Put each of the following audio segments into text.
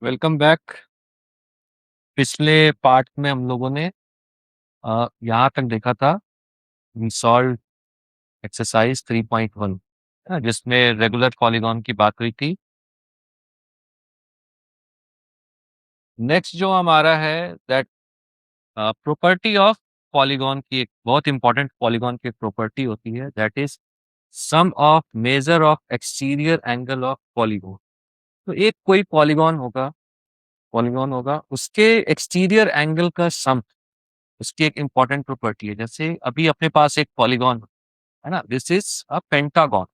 Welcome back. पिछले part में हम लोगों ने यहाँ तक देखा था सॉल्व एक्सरसाइज 3.1 जिसमें रेगुलर पॉलीगॉन की बात हुई थी। नेक्स्ट जो हमारा है दैट प्रॉपर्टी ऑफ पॉलीगॉन की एक बहुत इंपॉर्टेंट पॉलीगॉन की प्रॉपर्टी होती है that is sum of measure of exterior angle of polygon. तो एक कोई पॉलीगॉन होगा उसके एक्सटीरियर एंगल का सम उसकी एक इंपॉर्टेंट प्रॉपर्टी है। जैसे अभी अपने पास एक पॉलीगॉन है ना, दिस इज अ पेंटागन।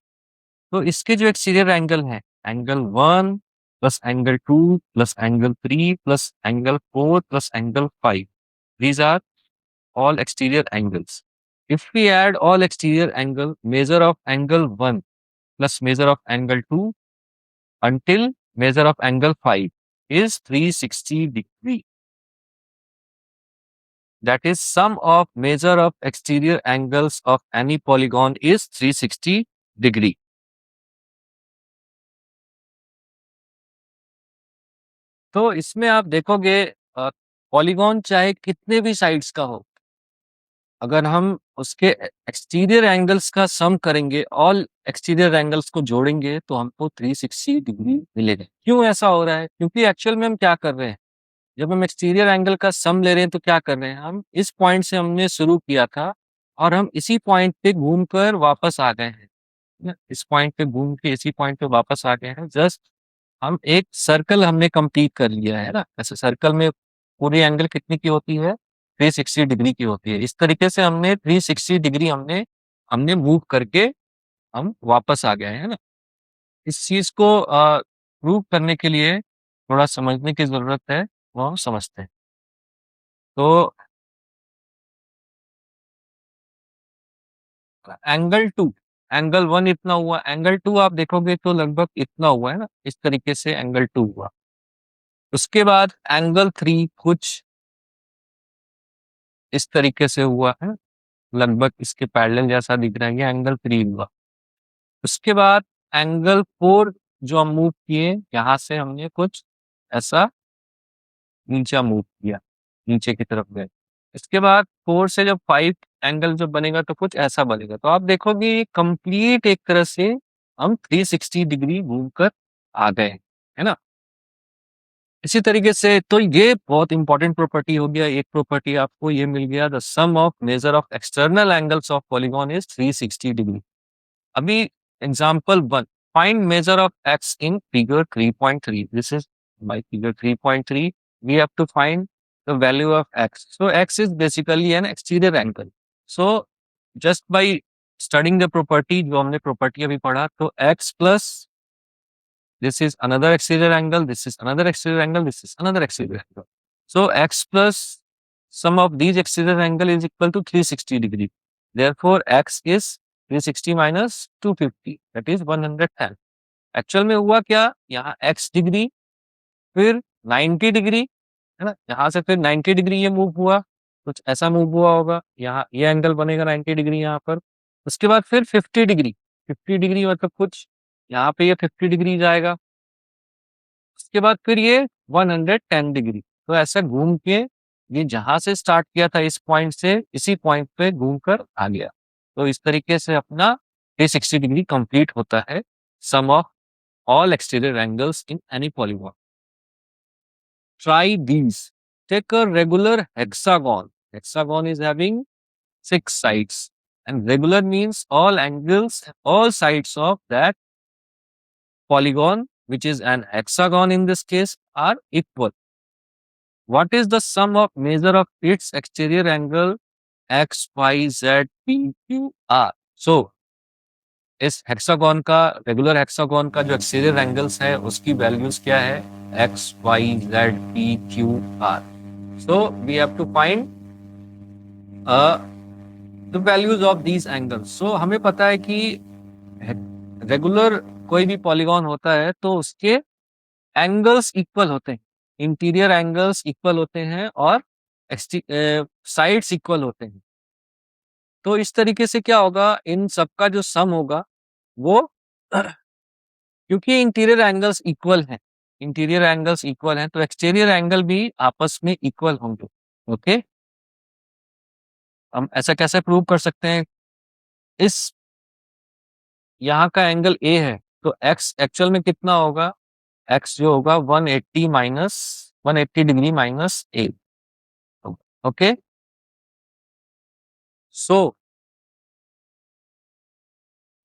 तो इसके जो एक्सटीरियर एंगल है angle 1 plus angle 2 plus angle 3 plus angle 4 plus angle 5, these are all exterior angles. If we add all exterior angle, measure of angle 1 plus measure of angle 2 until measure of angle 5 is 360 degree. That is sum of measure of exterior angles of any polygon is 360 degree. तो इसमें आप देखोगे polygon चाहे कितने भी sides का हो, अगर हम उसके एक्सटीरियर एंगल्स का सम करेंगे, ऑल एक्सटीरियर एंगल्स को जोड़ेंगे तो हमको 360 डिग्री मिलेगा। क्यों ऐसा हो रहा है? क्योंकि एक्चुअल में हम क्या कर रहे हैं, जब हम एक्सटीरियर एंगल का सम ले रहे हैं तो क्या कर रहे हैं, हम इस पॉइंट से हमने शुरू किया था और हम इसी पॉइंट पे घूमकर वापस आ गए हैं ना? इस पॉइंट पे घूम के इसी पॉइंट पे वापस आ गए हैं। जस्ट हम एक सर्कल हमने कंप्लीट कर लिया है ना। ऐसे सर्कल में पूरी एंगल कितनी की होती है, 360 डिग्री की होती है। इस तरीके से हमने 360 डिग्री हमने हमने मूव करके हम वापस आ गए हैं ना। इस चीज को प्रूव करने के लिए थोड़ा समझने की जरूरत है, वो हम समझते हैं। तो एंगल 2, एंगल 1 इतना हुआ, एंगल 2 आप देखोगे तो लगभग इतना हुआ है ना। इस तरीके से एंगल 2 हुआ। उसके बाद एंगल 3 कुछ इस तरीके से हुआ है, लगभग इसके पैरेलल जैसा दिख रहा है, ये एंगल 3 हुआ। उसके बाद एंगल 4 जो हम मूव किए, यहाँ से हमने कुछ ऐसा नीचे मूव किया, नीचे की तरफ गए। इसके बाद 4 से जब 5 एंगल जब बनेगा तो कुछ ऐसा बनेगा। तो आप देखोगे कंप्लीट एक तरह से हम 360 डिग्री घूम कर आ गए, है ना। इसी तरीके से तो ये बहुत इंपॉर्टेंट प्रॉपर्टी हो गया। एक प्रॉपर्टी आपको ये मिल गया, the sum of measure of external angles of polygon is 360 degree. अभी example 1, find measure of x in figure 3.3। This is my figure 3.3। We have to find the value of x. So x is basically an exterior angle. So just by studying the property, जो हमने property अभी पढ़ा, तो x plus this is another exterior angle, this is another exterior angle, this is another exterior angle. So x plus sum of these exterior angle is equal to 360 degree. Therefore x is 360 minus 250, that is 110. Actual में हुआ क्या, यहाँ x degree फिर 90 degree है ना, यहाँ से फिर 90 डिग्री ये मूव हुआ, कुछ ऐसा मूव हुआ होगा, यहाँ ये एंगल बनेगा 90 डिग्री यहाँ पर। उसके बाद फिर 50 डिग्री, 50 डिग्री मतलब कुछ यहाँ पे ये 50 डिग्री जाएगा। उसके बाद फिर ये 110 डिग्री। तो ऐसा घूम के ये जहां से स्टार्ट किया था इस पॉइंट से इसी पॉइंट पे घूम कर आ गया। तो इस तरीके से अपना 360 डिग्री कंप्लीट होता है, sum of all exterior angles in any polygon. Try these. Take a regular hexagon. Hexagon is having 6 sides and regular means all angles, all sides of that polygon, which is an hexagon in this case, are equal. What is the sum of measure of its exterior angle x, y, z, p, q, r? So, इस hexagon का, regular hexagon का जो exterior angles है उसकी values क्या है, x, y, z, p, q, r. So, we have to find the values of these angles. So, हमें पता है कि रेगुलर कोई भी पॉलीगॉन होता है तो उसके एंगल्स इक्वल होते हैं, इंटीरियर एंगल्स इक्वल होते हैं और साइड्स इक्वल होते हैं। तो इस तरीके से क्या होगा, इन सबका जो सम होगा वो क्योंकि इंटीरियर एंगल्स इक्वल हैं इंटीरियर एंगल्स इक्वल हैं तो एक्सटीरियर एंगल भी आपस में इक्वल होंगे। ओके, हम ऐसा कैसे प्रूव कर सकते हैं? इस यहाँ का एंगल ए है तो एक्स एक्चुअल में कितना होगा? एक्स जो होगा 180 डिग्री माइनस ए। ओके, सो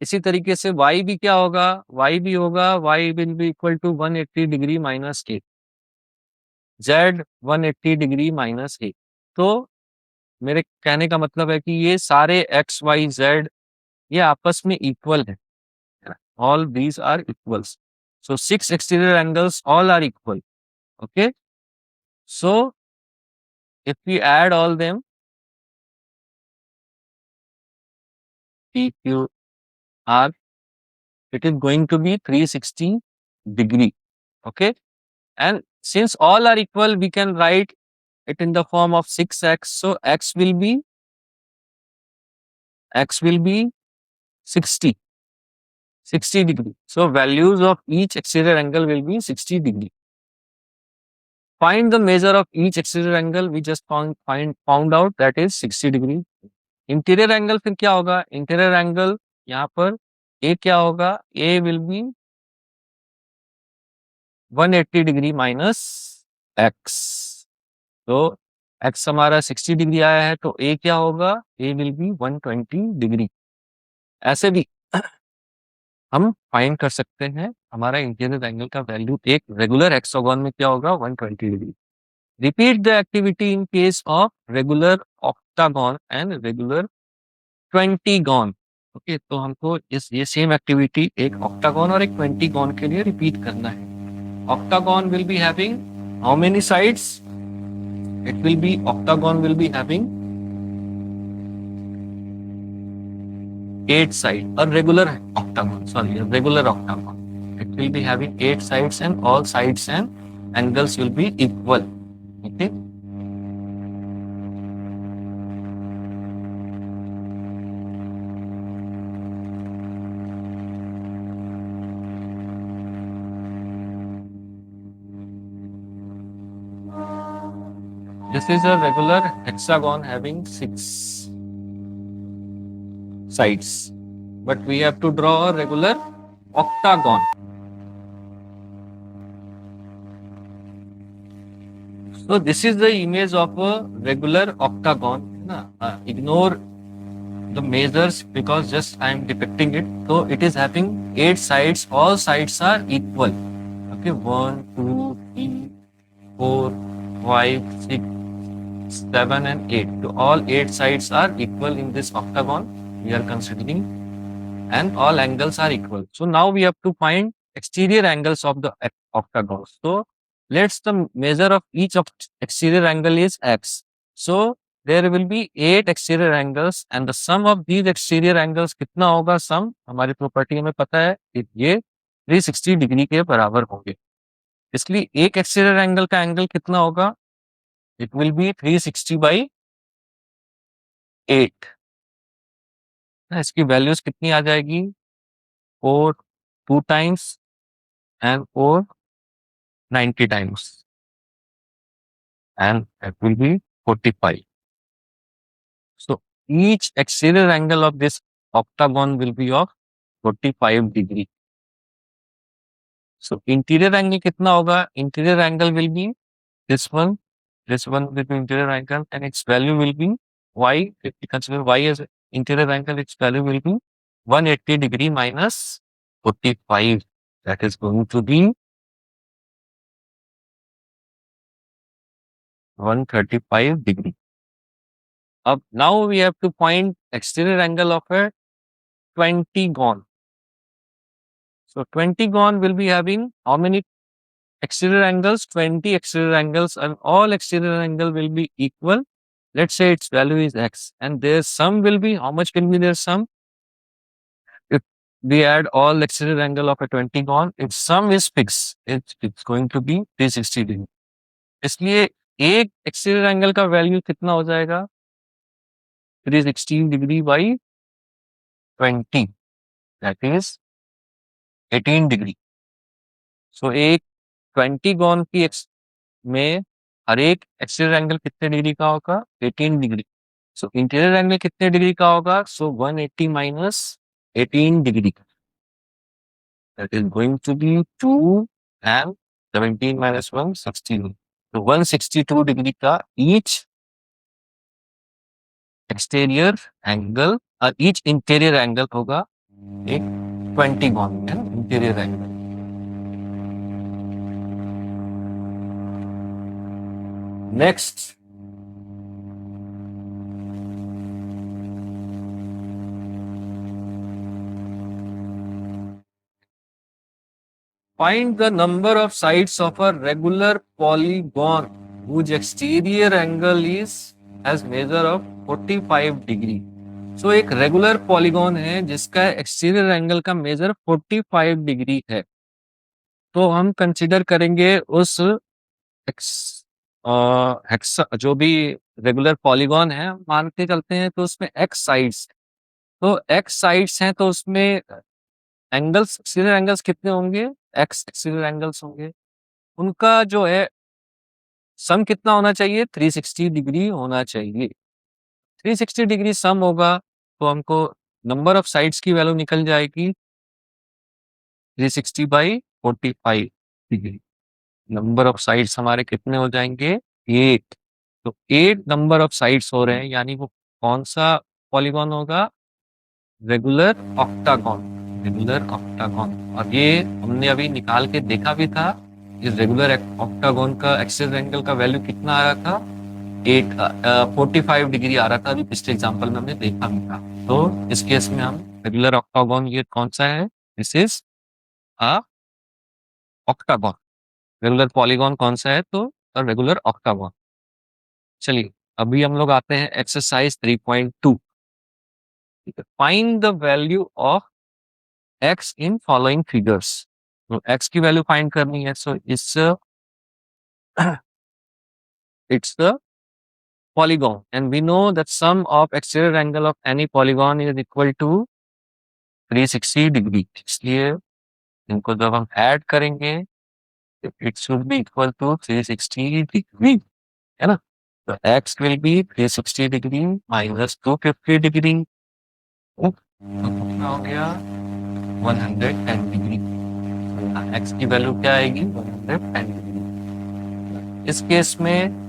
इसी तरीके से y भी क्या होगा? y भी होगा y will be equal to 180 degree minus a, z 180 degree minus a. तो मेरे कहने का मतलब है कि ये सारे x y z ये आपस में इक्वल है। All these are equals, so 6 exterior angles all are equal. Okay, so if we add all them, p q r, it is going to be 360 degree. Okay, and since all are equal we can write it in the form of 6x, so x will be 60 degree, so values of each exterior angle will be 60 degree. Find the measure of each exterior angle, we just found out that is 60 degree. Interior angle फिर क्या होगा? Interior angle यहाँ पर A क्या होगा? A will be 180 degree minus x. तो x हमारा 60 degree आया है तो ए क्या होगा? A will be 120 degree. ऐसे भी हम फाइंड कर सकते हैं हमारा इंटीरियर एंगल का वैल्यू एक रेगुलर हेक्सागोन में क्या होगा? 120 degree. Repeat the activity in case of regular octagon and regular 20 gon. Okay, तो हमको ये सेम एक्टिविटी एक ऑक्टागोन और एक 20 गॉन के लिए रिपीट करना है। Octagon will be having how many sides? It will be octagon will be having 8 side. और regular octagon, sorry, regular octagon, it will be having 8 sides and all sides and angles will be equal. Okay, this is a regular hexagon having 6 sides, but we have to draw a regular octagon. So this is the image of a regular octagon. Ignore the measures because just I am depicting it. So it is having 8 sides. All sides are equal. Okay, 1, 2, 3, 4, 5, 6, 7 and 8. So all 8 sides are equal in this octagon we are considering, and all angles are equal. So now we have to find exterior angles of the octagon. So let's the measure of each of exterior angle is x. So there will be 8 exterior angles and the sum of these exterior angles कितना होगा? sum हमारी property में पता है कि ये 360 degree के बराबर होंगे। इसलिए एक एक्सटीरियर एंगल का एंगल कितना होगा? It will B 360 by 8। इसकी वैल्यूज कितनी आ जाएगी? 4 2 times and 4 90 times, and that will be 45. So each exterior angle of this octagon will be of 45 degree. So interior angle कितना होगा? Interior angle will be this one will be interior angle and its value will be y. If we consider y as interior angle, its value will be 180 degree minus 45. That is going to be 135 degree. Now we have to find exterior angle of a 20 gon. So 20 gon will be having how many exterior angles? 20 exterior angles, and all exterior angle will be equal. Let's say its value is x, and their sum will be, how much can be their sum? If we add all exterior angle of a 20 gon, its sum is fixed. It's going to be 360 degree. इसलिए एक exterior angle का value कितना हो जाएगा? 360 degree by 20, that is 18 degree. So एक 20 की में हर एक एक्सटीरियर एंगल कितने डिग्री का होगा? 18 डिग्री। सो इंटीरियर एंगल कितने डिग्री का होगा? So 180 minus 18 degree, that is going to be 2 and 17 minus 1 16। तो 162 डिग्री का ईच एक्सटीरियर एंगल और ईच इंटीरियर एंगल होगा एक 20 gon interior angle. Next, find the number of sides of a regular polygon whose exterior angle is has measure of 45 degree. So एक regular polygon है जिसका exterior angle का measure 45 degree है। तो हम consider करेंगे उस जो भी रेगुलर पॉलीगॉन है, मानते चलते हैं तो उसमें एक्स साइड्स, तो एक्स साइड्स हैं तो उसमें एंगल्स, एक्सटीरियर एंगल्स कितने होंगे? एक्स एक्सटीरियर एंगल्स होंगे। उनका जो है सम कितना होना चाहिए? 360 डिग्री होना चाहिए। 360 डिग्री सम होगा तो हमको नंबर ऑफ साइड्स की वैल्यू निकल जाएगी 360 by 45 degree. Number of sides हमारे कितने हो जाएंगे? 8। तो 8 नंबर ऑफ साइड्स हो रहे हैं, यानी वो कौन सा पॉलीगॉन होगा? Regular octagon, regular octagon. और ये हमने अभी निकाल के देखा भी था, इस रेगुलर ऑक्टागॉन का एक्सिस एंगल का वैल्यू कितना आ रहा था? 45 डिग्री आ रहा था। अभी पिछले एग्जांपल में हमने देखा भी था। तो इस केस में हम रेगुलर ऑक्टागॉन, ये कौन सा है? This is a octagon. Regular polygon कौन सा है? तो रेगुलर ऑक्टागॉन। चलिए अभी हम लोग आते हैं exercise 3.2। Find the value of x in following figures. तो एक्स की वैल्यू फाइंड करनी है। So it's the polygon and we know that sum of exterior angle of any polygon is equal to 360 degree. इसलिए इनको जब हम add करेंगे it should be equal to 360 degree, है ना? तो x will be 360 degree minus 250 degree, तो कितना हो गया? 110 डिग्री। x की वैल्यू क्या आएगी? 110 डिग्री। इस केस में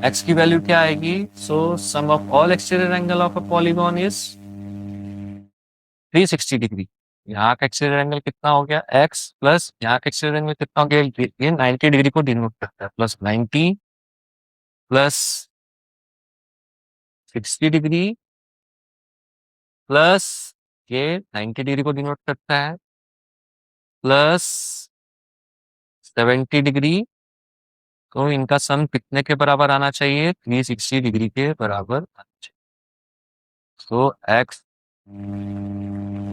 x की वैल्यू क्या आएगी? So sum of all exterior angle of a polygon is 360 degree. यहाँ का एक्सटीरियर एंगल कितना हो गया? x प्लस यहाँ का एक्सटीरियर एंगल कितना हो गया? ये 90 डिग्री को डिनोट करता है, प्लस 90 प्लस 60 डिग्री प्लस ये 90 डिग्री को डिनोट करता है, प्लस 70 डिग्री। तो इनका सम कितने के बराबर आना चाहिए? 360 डिग्री के बराबर आना चाहिए। तो x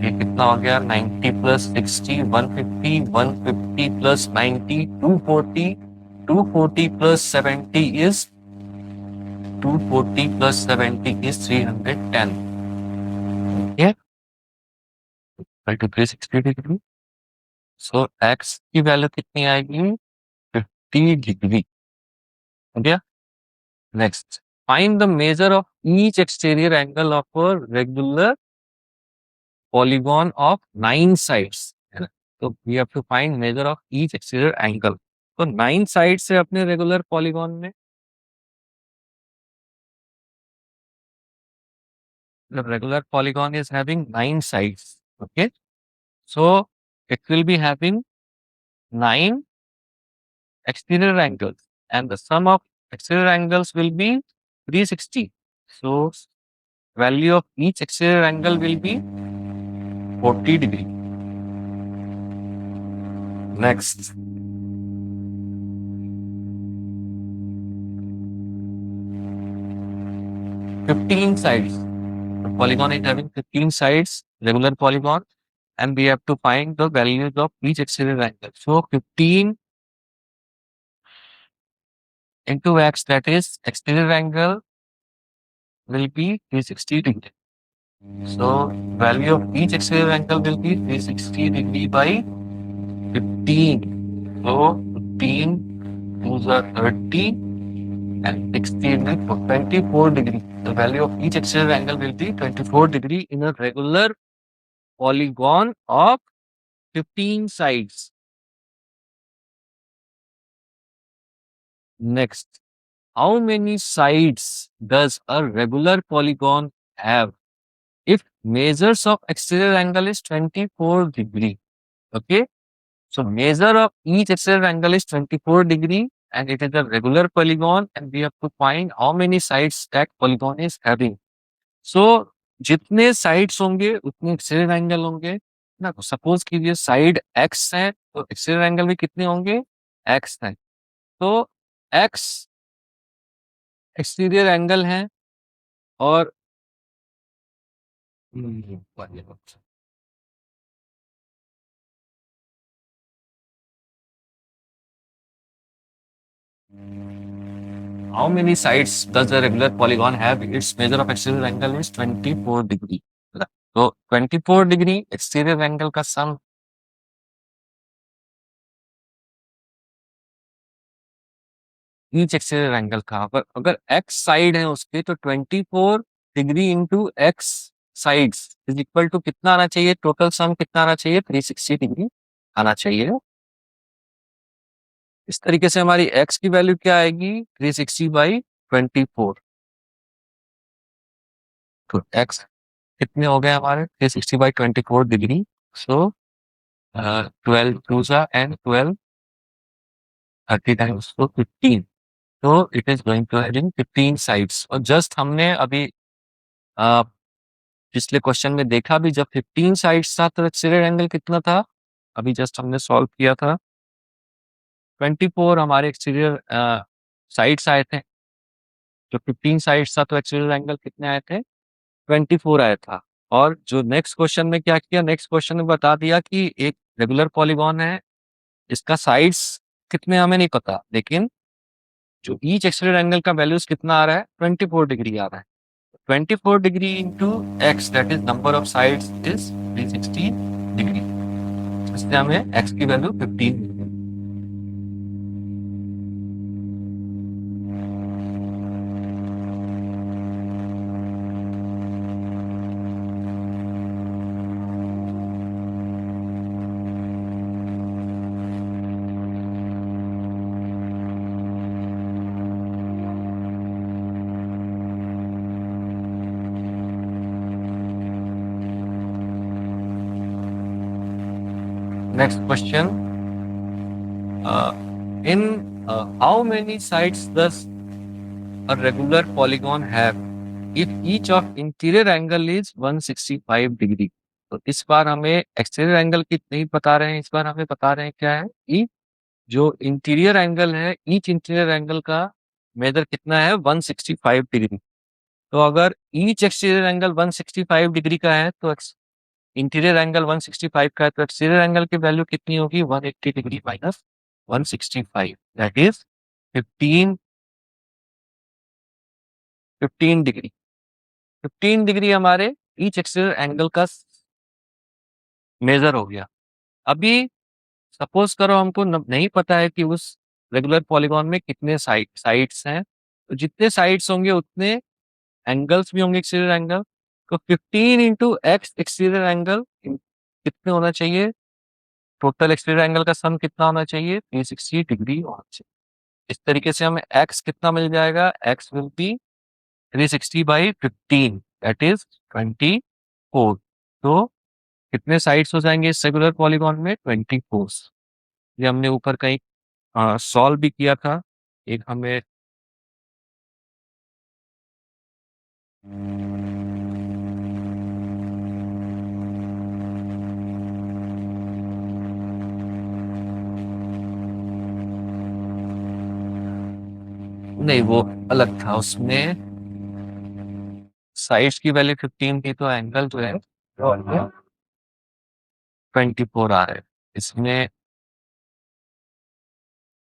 ये कितना हो गया? 90 plus 60 150, 150 plus 90 240, 240 plus 70 is 240 plus 70 is 310। ठीक है, 360 डिग्री। सो x की वैल्यू कितनी आएगी? 50 डिग्री। हो गया। Next, find the measure of each exterior angle of a regular polygon of 9 sides, है ना? तो we have to find measure of each exterior angle. तो 9 साइड्स है अपने रेगुलर पॉलीगॉन में। The regular polygon is having 9 sides. Okay, so it will be having 9 exterior angles, and the sum of exterior angles will be 360. So value of each exterior angle will be 40 degree. Next, fifteen sides. The polygon is having 15 sides, regular polygon, and we have to find the values of each exterior angle. So 15 into x, that is exterior angle will be 360 degree. So value of each exterior angle will be 360 degree by 15. So 15 2s are 30 and 16 is 24 degree. The value of each exterior angle will be 24 degree in a regular polygon of 15 sides. Next, how many sides does a regular polygon have if measures of exterior angle is 24 degree? Okay, so measure of each exterior angle is 24 degree and it is a regular polygon and we have to find how many sides that polygon is having. So जितने sides होंगे उतने exterior angle होंगे ना। तो suppose कीजिए side x है तो exterior angle भी कितने होंगे, एक्स है। तो एक्स एक्सटीरियर एंगल है और how many sides does a regular polygon have? Its measure of exterior angle is 24 degree. तो 24 डिग्री एक्सटीरियर एंगल का सम ईच एक्सटीरियर एंगल का अगर एक्स साइड है उसके तो 24 degree into x sides is equal to कितना आना चाहिए, टोटल सम कितना आना चाहिए, 360 डिग्री आना चाहिए। इस तरीके से हमारी एक्स की वैल्यू क्या आएगी, 360 बाई 24। तो एक्स कितने हो गए हमारे, 360 बाई 24 डिग्री। सो 12 टू सा एंड 12 30 टाइम्स तो 15। तो it is going to having 15 sides. और जस्ट हमने अभी uh, पिछले क्वेश्चन में देखा भी, जब 15 साइड्स था तो एक्सटीरियर एंगल कितना था, अभी जस्ट हमने सॉल्व किया था 24 हमारे एक्सटीरियर साइड्स आए थे। जो 15 साइड्स था तो एक्सटीरियर एंगल कितने आए थे, 24 आया था। और जो नेक्स्ट क्वेश्चन में क्या किया, नेक्स्ट क्वेश्चन में बता दिया कि एक रेगुलर पॉलीगॉन है, इसका साइड्स कितने हमें नहीं पता, लेकिन जो ईच एक्सटीरियर एंगल का वैल्यूज कितना आ रहा है, 24 डिग्री आ रहा है। 24 degree into x that is number of sides is 360 degree. इससे हमें एक्स की वैल्यू 15 मिली। Next question. How many sides does a regular polygon have if each of interior angle is 165 degree? तो इस बार हमें एक्सटीरियर एंगल की नहीं बता रहे हैं, इस बार हमें बता रहे हैं क्या है कि जो इंटीरियर एंगल है, ईच इंटीरियर एंगल का मेजर कितना है, 165 डिग्री। तो अगर ईच एक्सटीरियर एंगल 165 डिग्री का है तो इंटीरियर एंगल 165 का है तो एक्सटीरियर एंगल की वैल्यू कितनी होगी, 180 degree minus 165 that is 15 degree. 15 degree हमारे ईच एक्सटीरियर एंगल का मेजर हो गया। अभी सपोज करो हमको नहीं पता है कि उस रेगुलर पॉलीगॉन में कितने साइड्स हैं, तो जितने साइड्स होंगे उतने एंगल्स भी होंगे एक्सटीरियर एंगल। तो 15 इंटू एक्स एक्सटीरियर एंगल कितने होना चाहिए, टोटल एक्सटीरियर एंगल का सम कितना होना चाहिए, 360 डिग्री होना चाहिए। इस तरीके से हमें एक्स कितना मिल जाएगा, x will be 360 by 15 that is 24। तो कितने साइड्स हो जाएंगे इस रेगुलर पॉलीगॉन में, 24। ये हमने ऊपर कहीं सॉल्व भी किया था। एक हमें नहीं, वो अलग था, उसमें साइड्स की वैल्यू 15 थी तो एंगल जो है 24 आ रहा है। इसमें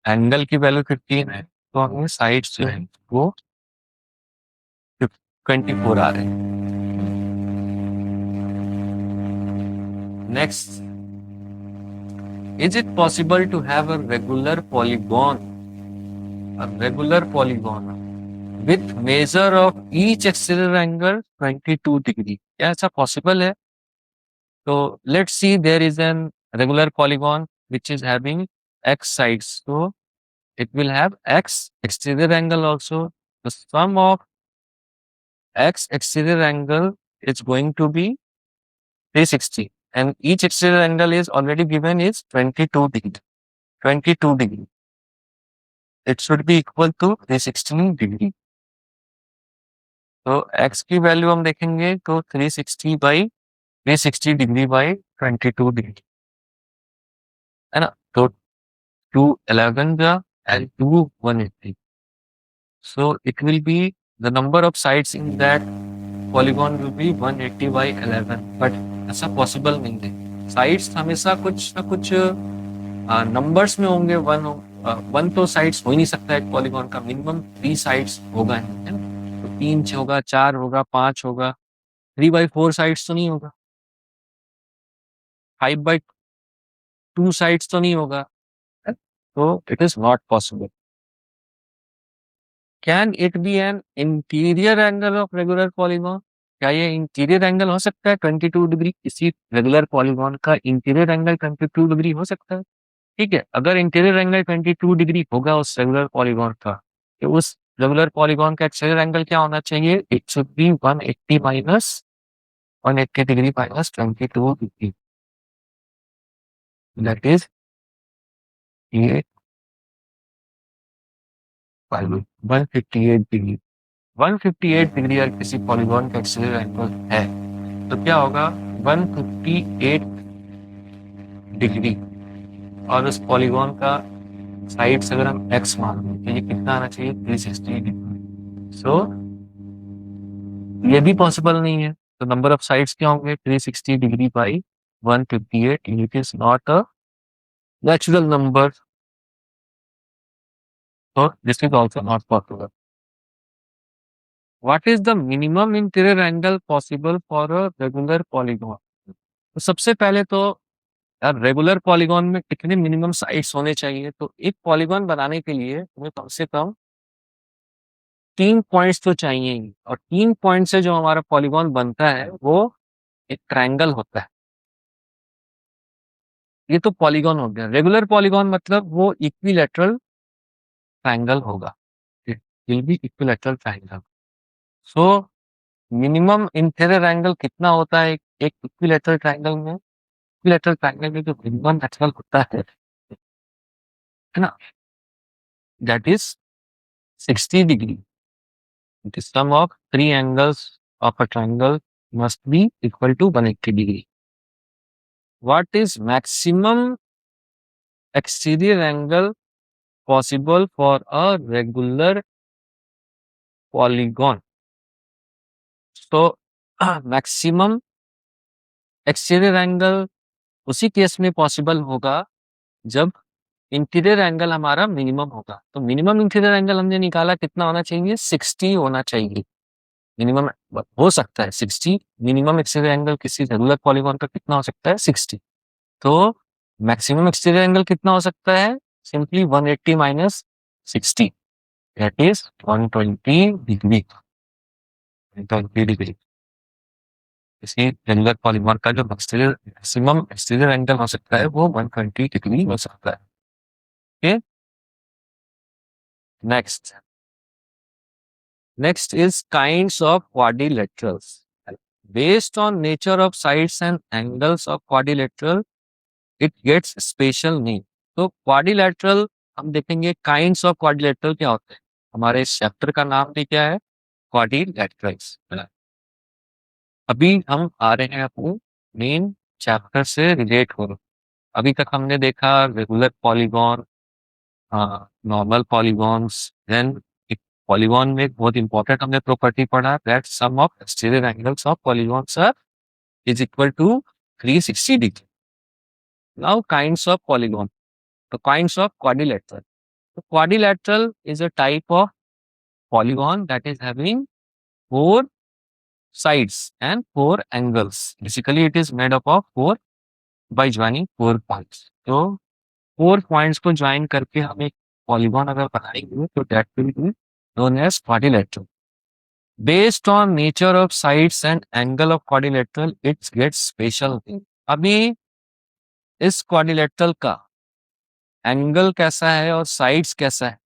एंगल की वैल्यू 15 है तो हमें साइड्स जो है वो 24 आ रहे हैं। Next, Is it possible to have a regular polygon with measure of each exterior angle 22 degree? क्या ऐसा possible है? So let's see, there is an regular polygon which is having x sides. So it will have x exterior angle also. The sum of x exterior angle is going to be 360, and each exterior angle is already given is 22 degree. 22 degree. It should be equal to 360 degree. तो x की value हम देखेंगे तो 360 degree by 22 degree है ना, तो 211 का and 180. So it will be the number of sides in that polygon will be 180 by 11. But ऐसा पॉसिबल नहीं है. साइड्स हमेशा कुछ ना कुछ नंबर्स में होंगे. वन तो साइड्स हो ही नहीं सकता एक पॉलीगॉन का. मिनिमम 3 साइड्स होगा, है ना. तो 3 होगा, 4 होगा, 5 होगा. 3/4 साइड्स तो नहीं होगा. 5/2 साइड्स तो नहीं होगा. तो it is not possible. Can it be an interior angle of regular polygon? क्या ये इंटीरियर एंगल हो सकता है 22 डिग्री? किसी रेगुलर पॉलीगॉन का इंटीरियर एंगल 22 डिग्री हो सकता है. ठीक है, अगर इंटीरियर एंगल 22 डिग्री होगा उस रेगुलर पॉलीगॉन का, तो उस रेगुलर पॉलीगॉन का एक्सटीरियर एंगल क्या होना चाहिए? It should B 180 minus 180 degree minus 22 degree. That is 158 degree. 158 degree अगर किसी पॉलीगॉन का एक्सटीरियर एंगल है तो क्या होगा? 158 डिग्री और उस पॉलीगॉन का साइड्स अगर हम x मान लें तो ये कितना आना चाहिए? 360 डिग्री. सो ये भी पॉसिबल नहीं है. तो नंबर ऑफ साइड्स क्या होंगे? 360 degree by 158. It is not a natural number. So this is also not possible. What is the minimum interior angle possible for a regular polygon? तो सबसे पहले तो यार रेगुलर पॉलीगॉन में कितने मिनिमम साइड्स होने चाहिए? तो एक पॉलीगॉन बनाने के लिए हमें कम से कम 3 पॉइंट्स तो चाहिए ही. और 3 पॉइंट से जो हमारा पॉलीगॉन बनता है वो एक ट्रायंगल होता है. ये तो पॉलीगॉन हो गया. रेगुलर पॉलीगॉन मतलब वो इक्विलैटरल ट्रायंगल होगा. It will B equilateral triangle. So minimum interior angle कितना होता है एक इक्विलैटरल ट्रायंगल में? इक्विलैटरल ट्रायंगल में जो मिनिमम एंगल होता है ना, that is 60 degree. The sum of 3 angles of a triangle must be equal to 180 degree. What is maximum exterior angle possible for a regular polygon? So maximum exterior angle उसी case में possible होगा जब interior angle हमारा minimum होगा. तो minimum interior angle हमने निकाला कितना होना चाहिए? 60 होना चाहिए. मिनिमम हो सकता है 60. मिनिमम एक्सटीरियर एंगल किसी रेगुलर पॉलीगॉन का कितना हो सकता है? 60. तो मैक्सिमम एक्सटीरियर एंगल कितना हो सकता है? Simply 180 minus 60, that is 120 degree. 120 degree किसी रेगुलर पॉलीगॉन का जो मैक्सिमम एक्सटीरियर एंगल हो सकता है वो 120 डिग्री हो सकता है. Okay, next is kinds of quadrilaterals. Based on nature of sides and angles of quadrilateral, it gets special name. तो quadrilateral हम देखेंगे. kinds of quadrilateral क्या होते हैं? हमारे इस चैप्टर का नाम भी क्या है? quadrilaterals. अभी हम आ रहे हैं अपने मेन चैप्टर से रिलेट हो. अभी तक हमने देखा regular polygon, normal polygons. Then polygon में एक बहुत इंपॉर्टेंट हमने प्रॉपर्टी पढ़ा, that sum of exterior angles of polygons are is equal to 360 degree. Now kinds of polygon. तो काइंड्स ऑफ क्वाड्रिलेटरल. तो quadrilateral is a type of polygon that is having 4 sides and 4 angles. Basically, it is made up of 4 by joining 4 points. So 4 points को join करके हम एक polygon अगर बनाएंगे तो that will be known as quadrilateral. Based on nature of sides and angle of quadrilateral its gets special. अभी इस quadrilateral का एंगल कैसा है और साइड्स कैसा है,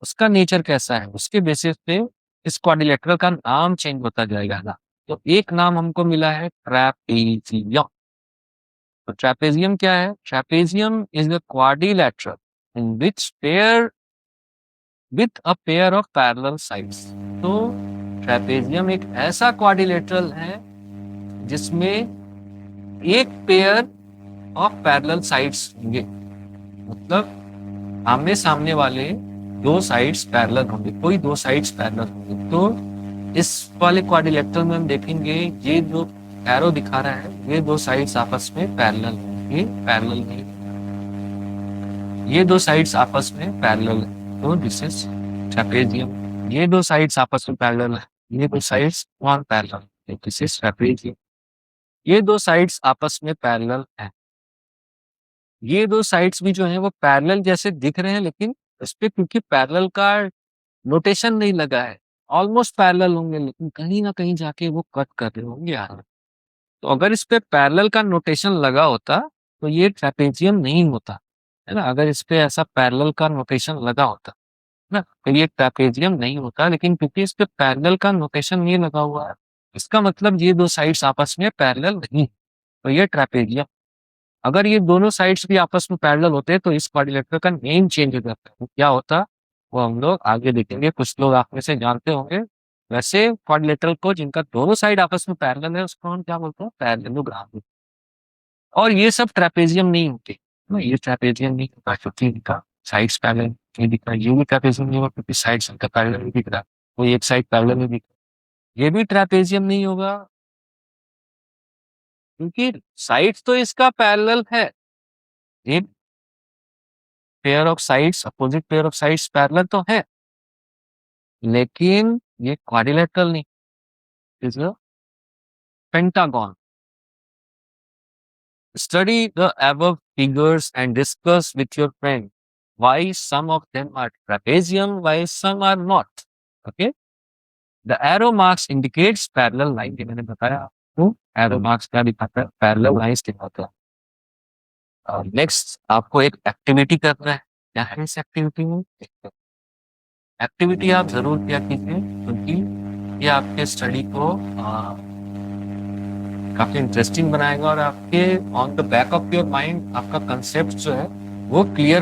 उसका नेचर कैसा है, उसके बेसिस पे इस क्वाड्रिलेटरल का नाम चेंज होता जाएगा ना. तो एक नाम हमको मिला है ट्रैपेजियम. तो ट्रैपेजियम क्या है? Trapezium is the quadrilateral in which pair with a pair of parallel sides. तो ट्रैपेजियम एक ऐसा क्वाड्रिलेटरल है जिसमें एक पेयर ऑफ पैरेलल साइड्स होंगे. मतलब आमने सामने वाले दो साइड्स पैरेलल होंगे, कोई दो साइड्स पैरेलल होंगे. तो इस वाले क्वाड्रिलेटरल में हम देखेंगे ये जो एरो दिखा रहा है ये दो साइड्स आपस में पैरेलल है, ये पैरेलल नहीं, ये दो साइड्स आपस में पैरेलल है. तो दिस इज ट्रैपेजियम. ये दो साइड्स आपस में पैरेलल है, ये दो sides non parallel, this is trapezium. ये दो साइड्स आपस में पैरेलल है. ये दो साइड्स भी जो है वो पैरेलल जैसे दिख रहे हैं, लेकिन इस पे क्योंकि पैरेलल का नोटेशन नहीं लगा है, ऑलमोस्ट पैरेलल होंगे लेकिन कहीं ना कहीं जाके वो कट कर रहे होंगे यार. तो अगर इस पे पैरेलल का नोटेशन लगा होता तो ये ट्रैपेजियम नहीं होता है ना. अगर इस पे ऐसा पैरेलल का नोटेशन लगा होता ना तो ये ट्रैपेजियम नहीं होता. लेकिन क्योंकि इस पे पैरेलल का नोटेशन नहीं लगा हुआ है, इसका मतलब ये दो साइड्स आपस में पैरेलल नहीं, तो ये ट्रैपेजियम. अगर ये दोनों साइड्स भी आपस में पैरेलल होते तो इस क्वाड्रिलेटरल का नेम चेंज हो जाता है. क्या होता वो हम लोग आगे देखेंगे. कुछ लोग आप में से जानते होंगे. वैसे क्वाड्रिलेटरल को जिनका दोनों साइड आपस में पैरेलल है उसको हम क्या बोलते हैं? पैरेललोग्राम. और ये सब ट्रैपेजियम नहीं होते ना, ये ट्रैपेजियम नहीं होता क्योंकि इनका साइड्स पैरेलल नहीं दिख रहा. ये भी ट्रैपेजियम नहीं होगा क्योंकि साइड्स इनका पैरेलल नहीं दिख रहा, कोई एक साइड पैरेलल नहीं दिख रहा. ये भी ट्रैपेजियम नहीं होगा क्योंकि साइड्स तो इसका पैरेलल है. एक pair of sides, opposite pair of sides parallel तो है, लेकिन ये क्वाड्रिलेटरल नहीं, is a pentagon. Study the above figures and discuss with your friend why some of them are trapezium, why some are not. Okay? The arrow marks indicates parallel line. ये मैंने बताया आपको. arrow marks क्या दिखाता है? Parallel lines दिखाता है. और नेक्स्ट आपको एक एक्टिविटी करना है. क्या है इस एक्टिविटी में? एक्टिविटी आप जरूर किया कीजिए क्योंकि ये आपके स्टडी को काफी इंटरेस्टिंग बनाएगा और आपके on the back of your mind आपका कंसेप्ट जो है वो क्लियर